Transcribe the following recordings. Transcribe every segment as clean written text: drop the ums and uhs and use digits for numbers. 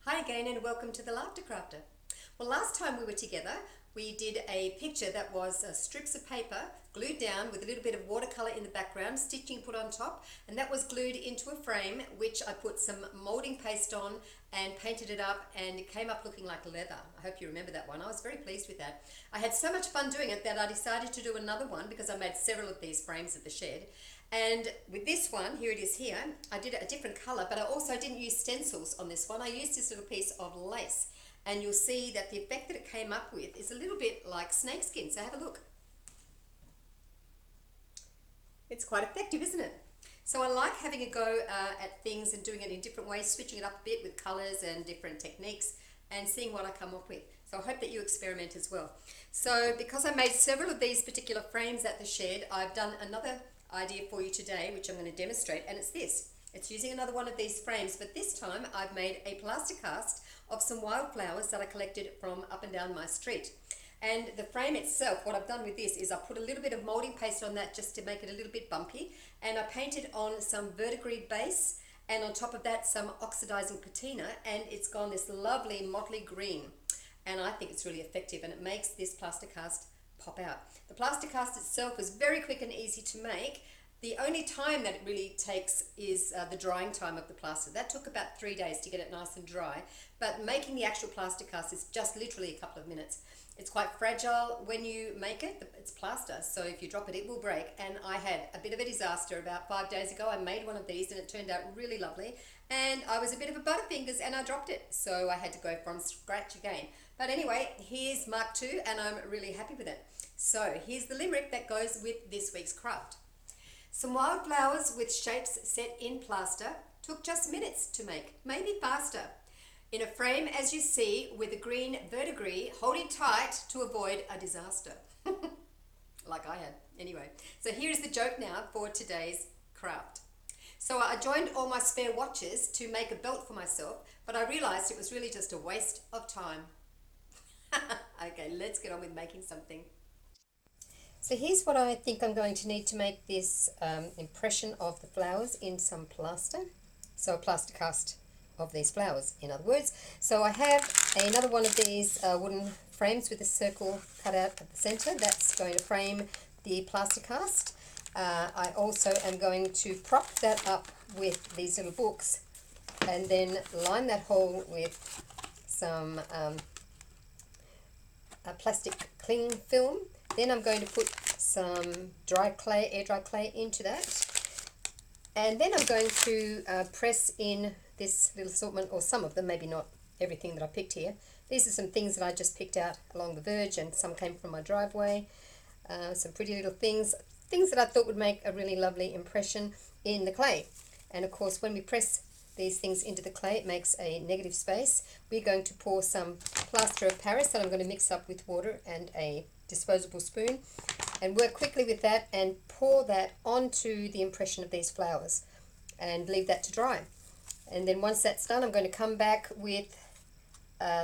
Hi again and welcome to the Laughter Crafter. Well, last time we were together, we did a picture that was strips of paper glued down with a little bit of watercolor in the background, stitching put on top, and that was glued into a frame which I put some molding paste on and painted it up, and it came up looking like leather. I hope you remember that one. I was very pleased with that. I had so much fun doing it that I decided to do another one because I made several of these frames at the shed. And with this one, here it is here, I did it a different color, but I also didn't use stencils on this one. I used this little piece of lace, and you'll see that the effect that it came up with is a little bit like snakeskin, so have a look. It's quite effective, isn't it? So I like having a go at things and doing it in different ways, switching it up a bit with colors and different techniques and seeing what I come up with. So I hope that you experiment as well. So because I made several of these particular frames at the shed, I've done another idea for you today, which I'm going to demonstrate, and it's this. It's using another one of these frames, but this time I've made a plaster cast of some wildflowers that I collected from up and down my street. And the frame itself, what I've done with this is I put a little bit of molding paste on that just to make it a little bit bumpy, and I painted on some verdigris base, and on top of that some oxidizing patina, and it's gone this lovely motley green, and I think it's really effective, and it makes this plaster cast pop out. The plaster cast itself was very quick and easy to make. The only time that it really takes is the drying time of the plaster. That took about 3 days to get it nice and dry, but making the actual plaster cast is just literally a couple of minutes. It's quite fragile when you make it. It's plaster, so if you drop it, it will break. And I had a bit of a disaster about 5 days ago. I made one of these and it turned out really lovely. And I was a bit of a butterfingers and I dropped it, so I had to go from scratch again. But anyway, here's Mark 2 and I'm really happy with it. So here's the limerick that goes with this week's craft. Some wildflowers with shapes set in plaster took just minutes to make, maybe faster. In a frame as you see with a green verdigris holding tight to avoid a disaster. Like I had. Anyway, so here's the joke now for today's craft. So I joined all my spare watches to make a belt for myself, but I realized it was really just a waste of time. Okay, let's get on with making something. So here's what I think I'm going to need to make this impression of the flowers in some plaster. So a plaster cast of these flowers, in other words. So I have another one of these wooden frames with a circle cut out at the center. That's going to frame the plaster cast. I also am going to prop that up with these little books and then line that hole with some plastic cling film. Then I'm going to put some dry clay, air dry clay into that. And then I'm going to press in this little assortment, or some of them, maybe not everything that I picked here. These are some things that I just picked out along the verge, and some came from my driveway. Some pretty little things that I thought would make a really lovely impression in the clay. And of course, when we press these things into the clay, it makes a negative space. We're going to pour some plaster of Paris that I'm going to mix up with water and a disposable spoon, and work quickly with that and pour that onto the impression of these flowers and leave that to dry. And then once that's done, I'm going to come back with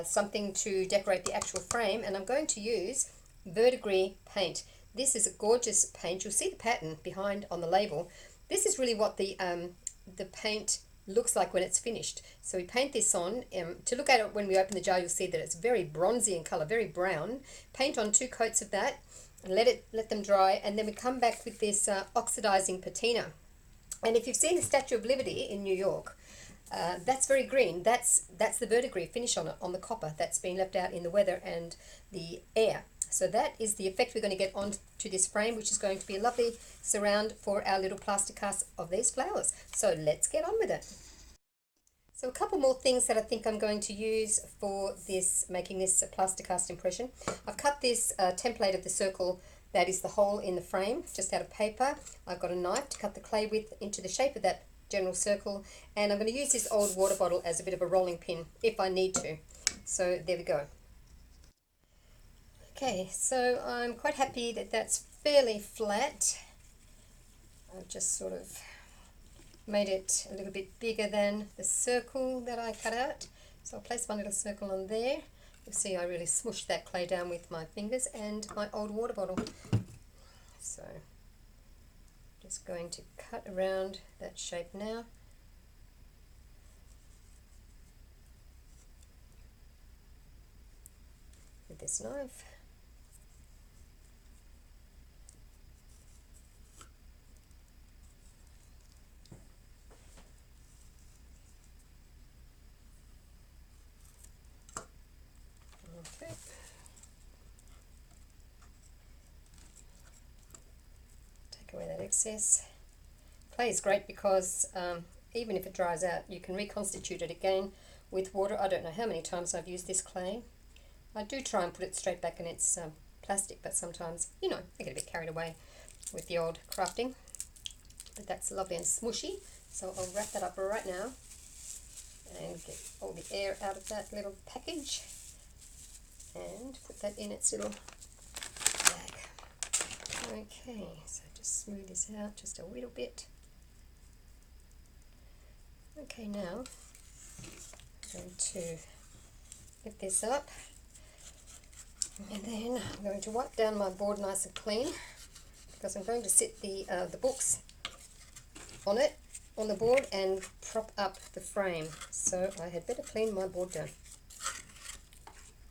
something to decorate the actual frame, and I'm going to use verdigris paint. This is a gorgeous paint. You'll see the pattern behind on the label. This is really what the paint looks like when it's finished. So we paint this on. To look at it when we open the jar, you'll see that it's very bronzy in color, very brown. Paint on 2 coats of that and let them dry, and then we come back with this oxidizing patina. And if you've seen the Statue of Liberty in New York, that's very green. That's the verdigris finish on it, on the copper that's been left out in the weather and the air. So that is the effect we're going to get onto this frame, which is going to be a lovely surround for our little plaster cast of these flowers. So let's get on with it. So a couple more things that I think I'm going to use for this, making this plaster cast impression. I've cut this template of the circle that is the hole in the frame just out of paper. I've got a knife to cut the clay with into the shape of that general circle, and I'm going to use this old water bottle as a bit of a rolling pin if I need to. So there we go. Okay, so I'm quite happy that that's fairly flat. I've just sort of made it a little bit bigger than the circle that I cut out. So I'll place one little circle on there. You'll see I really smushed that clay down with my fingers and my old water bottle. So just going to cut around that shape now. this knife. Okay. Take away that excess. Clay is great because even if it dries out, you can reconstitute it again with water. I don't know how many times I've used this clay. I do try and put it straight back in its plastic, but sometimes, you know, I get a bit carried away with the old crafting. But that's lovely and smushy, so I'll wrap that up right now and get all the air out of that little package and put that in its little bag. Okay, so just smooth this out just a little bit. Okay, now I'm going to lift this up, and then I'm going to wipe down my board nice and clean, because I'm going to sit the books on it, on the board, and prop up the frame. So I had better clean my board down.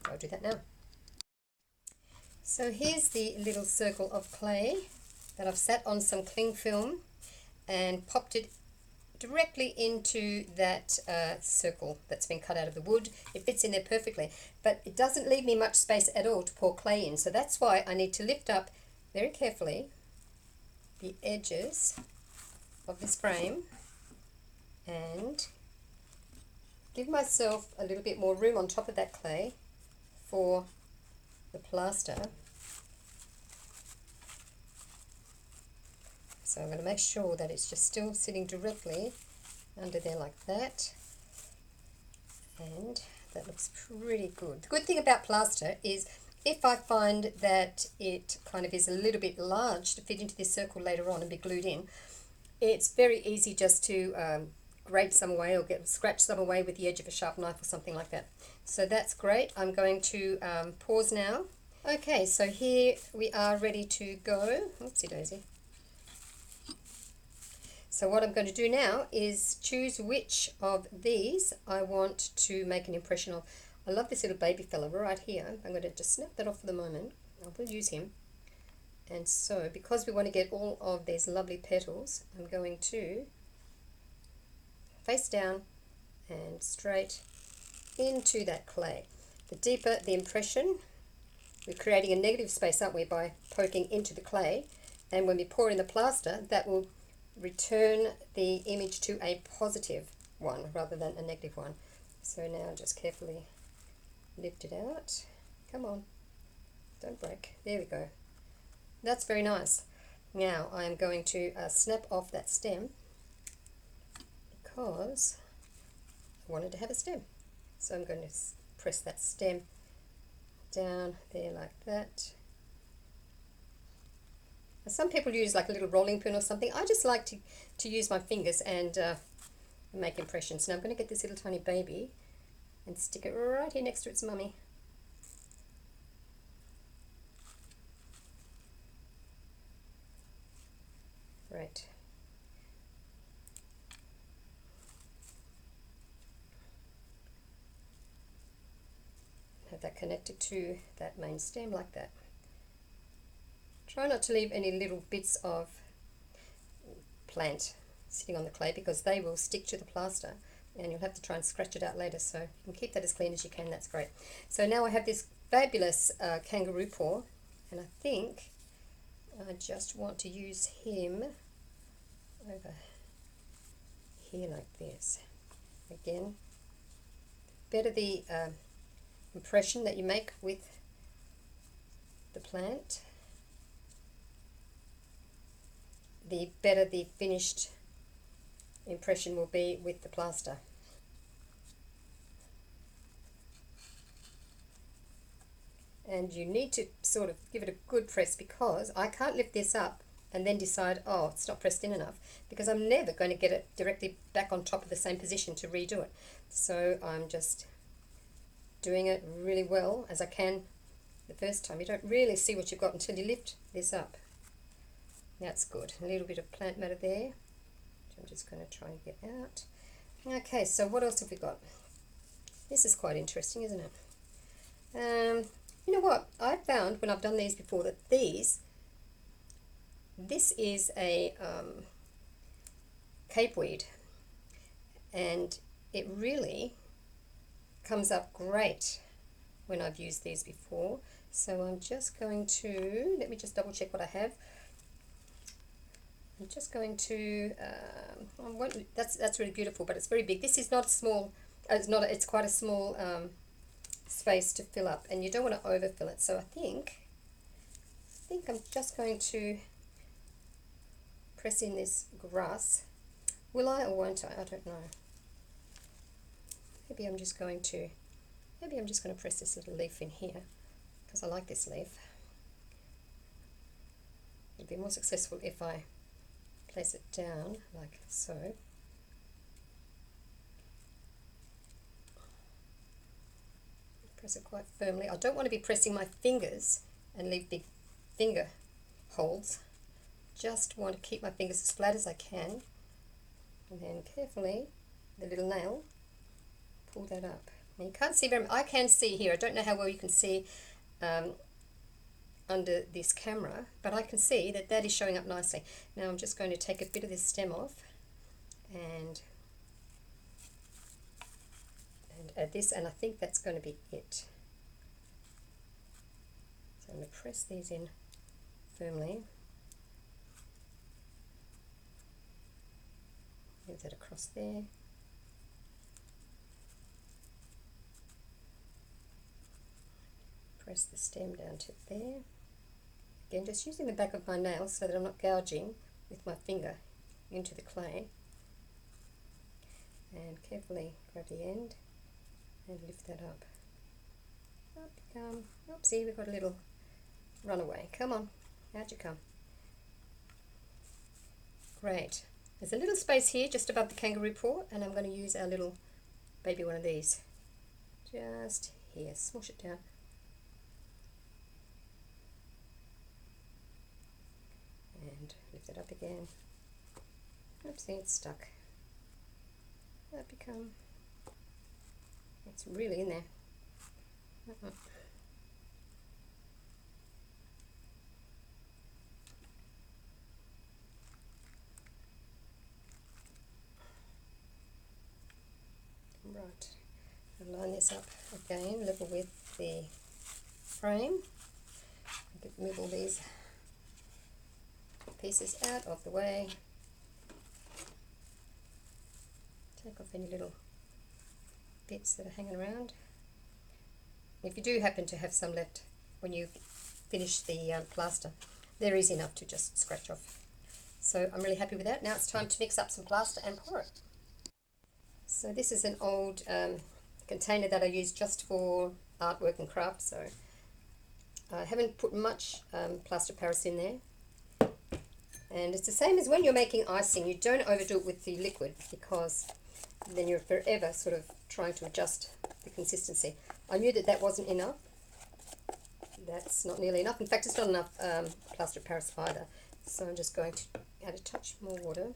I'll do that now. So here's the little circle of clay that I've sat on some cling film and popped it directly into that circle that's been cut out of the wood. It fits in there perfectly, but it doesn't leave me much space at all to pour clay in. So that's why I need to lift up very carefully the edges of this frame and give myself a little bit more room on top of that clay for the plaster. So I'm going to make sure that it's just still sitting directly under there like that, and that looks pretty good. The good thing about plaster is if I find that it kind of is a little bit large to fit into this circle later on and be glued in, it's very easy just to grate some away or scratch some away with the edge of a sharp knife or something like that. So that's great. I'm going to pause now. Okay, so here we are ready to go. Oopsie daisy. So what I'm going to do now is choose which of these I want to make an impression of. I love this little baby fella right here. I'm going to just snap that off for the moment. I will use him. And so, because we want to get all of these lovely petals, I'm going to face down and straight into that clay. The deeper the impression, we're creating a negative space, aren't we, by poking into the clay. And when we pour in the plaster, that will return the image to a positive one rather than a negative one. So now just carefully lift it out. Come on, don't break. There we go. That's very nice. Now I'm going to snap off that stem because I wanted to have a stem. So I'm going to press that stem down there like that. Some people use like a little rolling pin or something. I just like to use my fingers and make impressions. Now I'm going to get this little tiny baby and stick it right here next to its mummy. Right. Have that connected to that main stem like that. Try not to leave any little bits of plant sitting on the clay because they will stick to the plaster and you'll have to try and scratch it out later, so you can keep that as clean as you can. That's great. So now I have this fabulous kangaroo paw, and I think I just want to use him over here like this. Again, better the impression that you make with the plant, the better the finished impression will be with the plaster. And you need to sort of give it a good press because I can't lift this up and then decide, oh, it's not pressed in enough, because I'm never going to get it directly back on top of the same position to redo it. So I'm just doing it really well as I can the first time. You don't really see what you've got until you lift this up. That's good. A little bit of plant matter there, which I'm just going to try and get out. Okay, so what else have we got? This is quite interesting, isn't it? You know what? I found when I've done these before that this is a capeweed, and it really comes up great when I've used these before. So I'm just going to, let me just double check what I have. I'm just going to, that's really beautiful, but it's very big. This is not small, it's quite a small space to fill up, and you don't want to overfill it. So I think I'm just going to press in this grass. Will I or won't I? I don't know. Maybe I'm just going to press this little leaf in here because I like this leaf. It'll be more successful if I place it down like so. Press it quite firmly. I don't want to be pressing my fingers and leave big finger holes. Just want to keep my fingers as flat as I can, and then carefully, the little nail, pull that up. Now you can't see very much. I can see here. I don't know how well you can see under this camera, but I can see that that is showing up nicely. Now I'm just going to take a bit of this stem off and add this, and I think that's going to be it. So I'm going to press these in firmly. Move that across there. Press the stem down to there. Again, just using the back of my nail so that I'm not gouging with my finger into the clay. And carefully grab the end and lift that up. Up you come. Oopsie, we've got a little runaway. Come on, how'd you come? Great. There's a little space here just above the kangaroo paw, and I'm going to use our little baby one of these. Just here, smush it down. And lift it up again. Oopsie, it's stuck. That become, it's really in there. Right, I'll line this up again, level with the frame. Move all these pieces out of the way. Take off any little bits that are hanging around. If you do happen to have some left when you finish the plaster, they're easy enough to just scratch off. So I'm really happy with that. Now it's time to mix up some plaster and pour it. So this is an old container that I use just for artwork and craft, so I haven't put much plaster Paris in there. And it's the same as when you're making icing. You don't overdo it with the liquid because then you're forever sort of trying to adjust the consistency. I knew that that wasn't enough. That's not nearly enough. In fact, it's not enough plaster Paris either. So I'm just going to add a touch more water.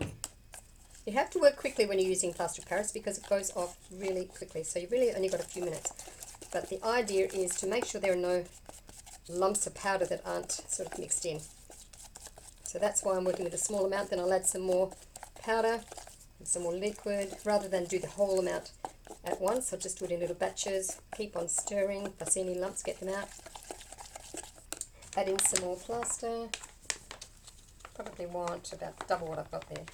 You have to work quickly when you're using plaster Paris because it goes off really quickly. So you've really only got a few minutes. But the idea is to make sure there are no lumps of powder that aren't sort of mixed in. So that's why I'm working with a small amount. Then I'll add some more powder and some more liquid. Rather than do the whole amount at once, I'll just do it in little batches. Keep on stirring. If I see any lumps, get them out. Add in some more plaster. Probably want about double what I've got there.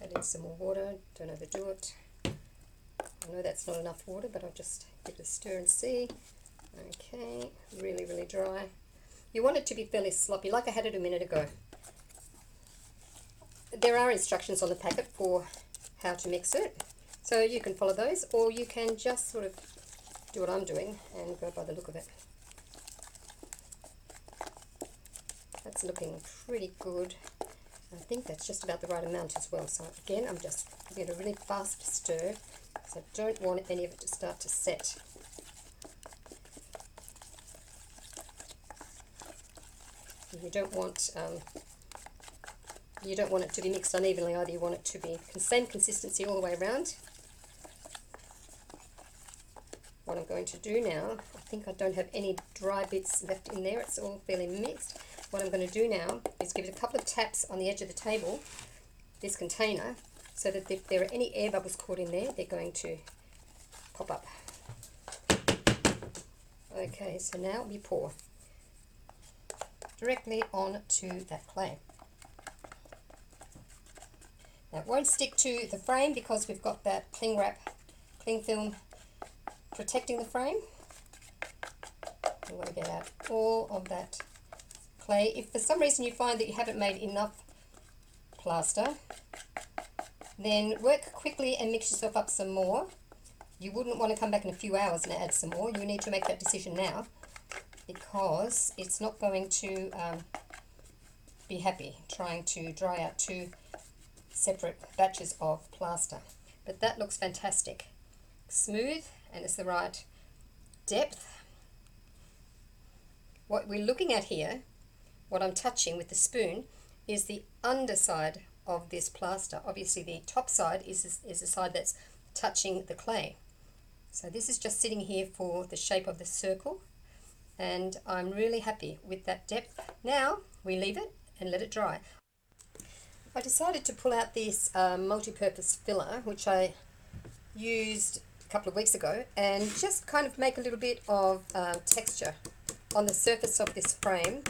Add in some more water. Don't overdo it. I know that's not enough water, but I'll just give it a stir and see. Okay, really, really dry. You want it to be fairly sloppy, like I had it a minute ago. There are instructions on the packet for how to mix it, so you can follow those, or you can just sort of do what I'm doing and go by the look of it. That's looking pretty good. I think that's just about the right amount as well. So again, I'm just giving it a really fast stir, because I don't want any of it to start to set. You don't want it to be mixed unevenly either. You want it to be the same consistency all the way around. what I'm going to do now, I think I don't have any dry bits left in there, it's all fairly mixed. What I'm going to do now is give it a couple of taps on the edge of the table, this container, so that if there are any air bubbles caught in there, they're going to pop up. Okay, so now we pour directly onto that clay. Now it won't stick to the frame because we've got that cling film protecting the frame. We want to get out all of that clay. If for some reason you find that you haven't made enough plaster, then work quickly and mix yourself up some more. You wouldn't want to come back in a few hours and add some more. You need to make that decision now, because it's not going to be happy trying to dry out two separate batches of plaster. But that looks fantastic. Smooth, and it's the right depth. What we're looking at here, what I'm touching with the spoon, is the underside of this plaster. Obviously the top side is the side that's touching the clay. So this is just sitting here for the shape of the circle, and I'm really happy with that depth. Now we leave it and let it dry. I decided to pull out this multi-purpose filler, which I used a couple of weeks ago, and just kind of make a little bit of texture on the surface of this frame.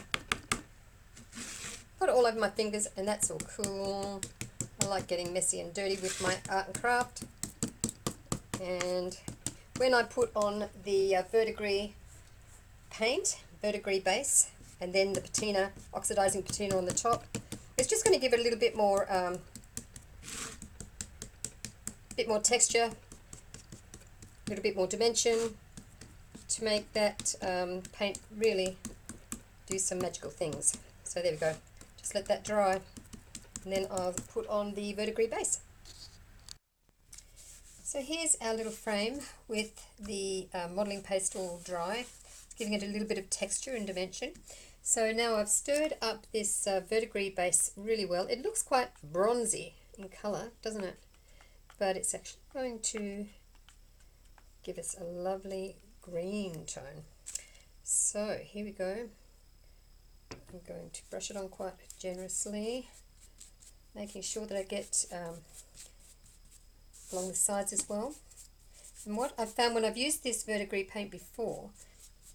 Got it all over my fingers, and that's all cool. I like getting messy and dirty with my art and craft. And when I put on the verdigris paint, verdigris base, and then the patina, oxidizing patina on the top, it's just going to give it a little bit more texture, a little bit more dimension, to make that paint really do some magical things. So there we go. Just let that dry, and then I'll put on the verdigris base. So here's our little frame with the modelling paste all dry, giving it a little bit of texture and dimension. So now I've stirred up this verdigris base really well. It looks quite bronzy in colour, doesn't it? But it's actually going to give us a lovely green tone. So here we go. I'm going to brush it on quite generously, making sure that I get along the sides as well. And what I've found when I've used this verdigris paint before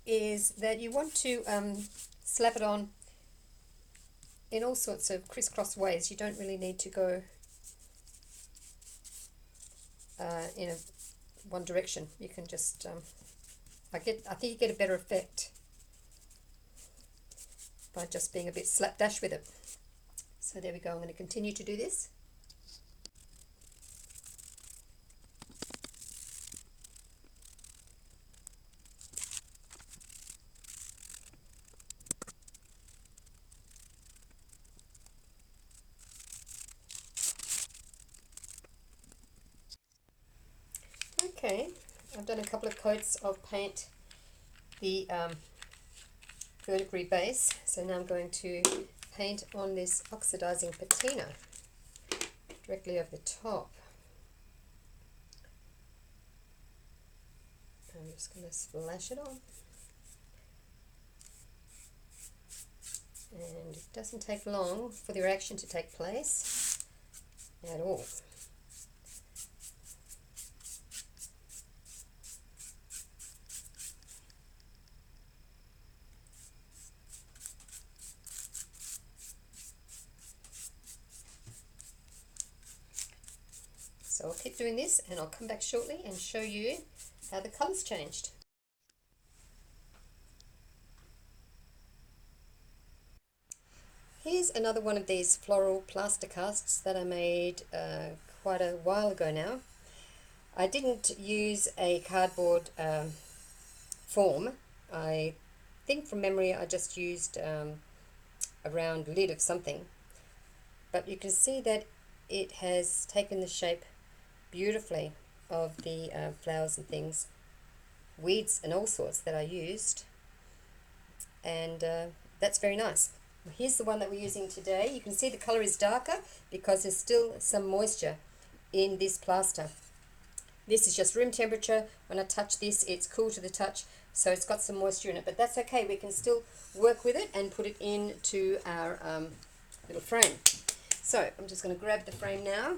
is that you want to slap it on in all sorts of crisscross ways. You don't really need to go in one direction. You can just I think you get a better effect by just being a bit slapdash with it. So there we go. I'm going to continue to do this. Okay, I've done a couple of coats of paint, the verdigris base, so now I'm going to paint on this oxidizing patina directly over the top. I'm just going to splash it on, and it doesn't take long for the reaction to take place at all. So I'll keep doing this, and I'll come back shortly and show you how the colours changed. Here's another one of these floral plaster casts that I made quite a while ago now. I didn't use a cardboard form. I think from memory I just used a round lid of something. But you can see that it has taken the shape beautifully of the flowers and things, weeds and all sorts that I used, and that's very nice. Here's the one that we're using today. You can see the colour is darker because there's still some moisture in this plaster. This is just room temperature. When I touch this, it's cool to the touch, so it's got some moisture in it, but that's okay. We can still work with it and put it into our little frame. So I'm just going to grab the frame now,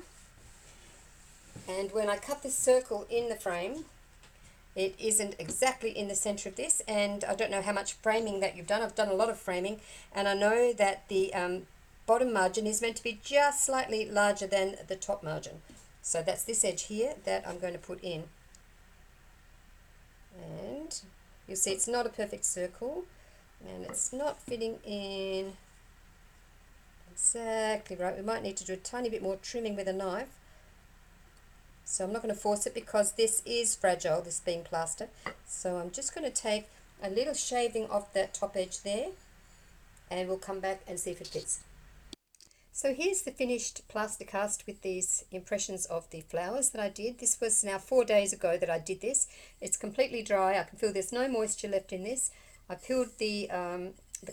and when I cut this circle in the frame, it isn't exactly in the center of this, and I don't know how much framing that you've done. I've done a lot of framing, and I know that the bottom margin is meant to be just slightly larger than the top margin. So that's this edge here that I'm going to put in. And you'll see it's not a perfect circle, and it's not fitting in exactly right. We might need to do a tiny bit more trimming with a knife. So I'm not going to force it because this is fragile, this being plaster. So I'm just going to take a little shaving off that top edge there, and we'll come back and see if it fits. So here's the finished plaster cast with these impressions of the flowers that I did. This was now 4 days ago that I did this. It's completely dry. I can feel there's no moisture left in this. I peeled the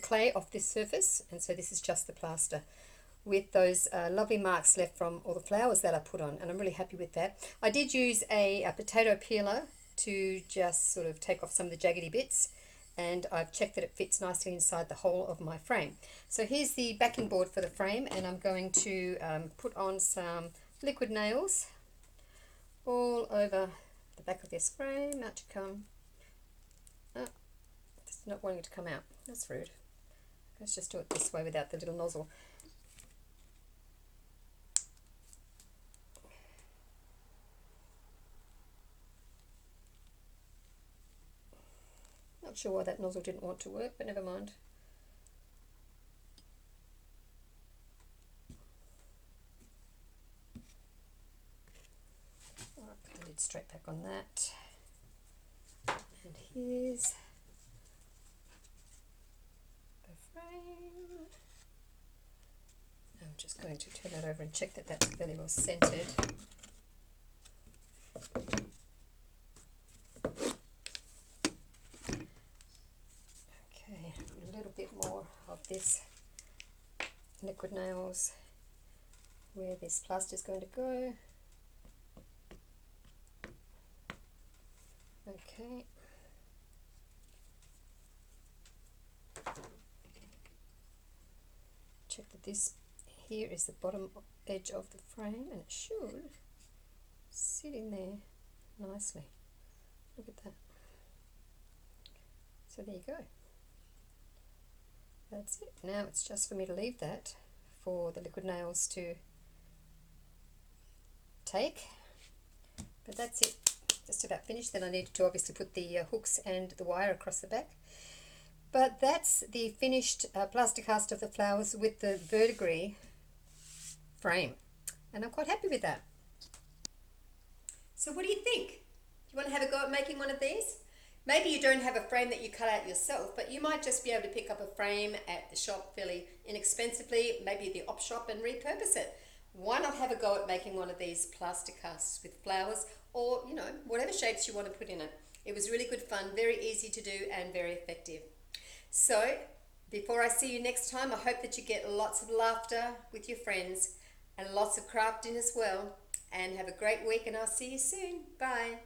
clay off this surface, and so this is just the plaster, with those lovely marks left from all the flowers that I put on, and I'm really happy with that. I did use a potato peeler to just sort of take off some of the jaggedy bits, and I've checked that it fits nicely inside the hole of my frame. So here's the backing board for the frame, and I'm going to put on some liquid nails all over the back of this frame. Out you come. Oh, it's not wanting to come out. That's rude. Let's just do it this way without the little nozzle. Not sure why that nozzle didn't want to work, but never mind. Alright, put the lid straight back on that. And here's the frame. I'm just going to turn that over and check that that's fairly well centered. This liquid nails where this plaster is going to go. Okay. Check that this here is the bottom edge of the frame, and it should sit in there nicely. Look at that. So there you go. That's it. Now it's just for me to leave that for the liquid nails to take. But that's it. Just about finished. Then I needed to obviously put the hooks and the wire across the back. But that's the finished plaster cast of the flowers with the verdigris frame. And I'm quite happy with that. So what do you think? Do you want to have a go at making one of these? Maybe you don't have a frame that you cut out yourself, but you might just be able to pick up a frame at the shop fairly inexpensively, maybe the op shop, and repurpose it. Why not have a go at making one of these plaster casts with flowers, or, you know, whatever shapes you want to put in it. It was really good fun, very easy to do and very effective. So before I see you next time, I hope that you get lots of laughter with your friends and lots of crafting as well. And have a great week, and I'll see you soon. Bye.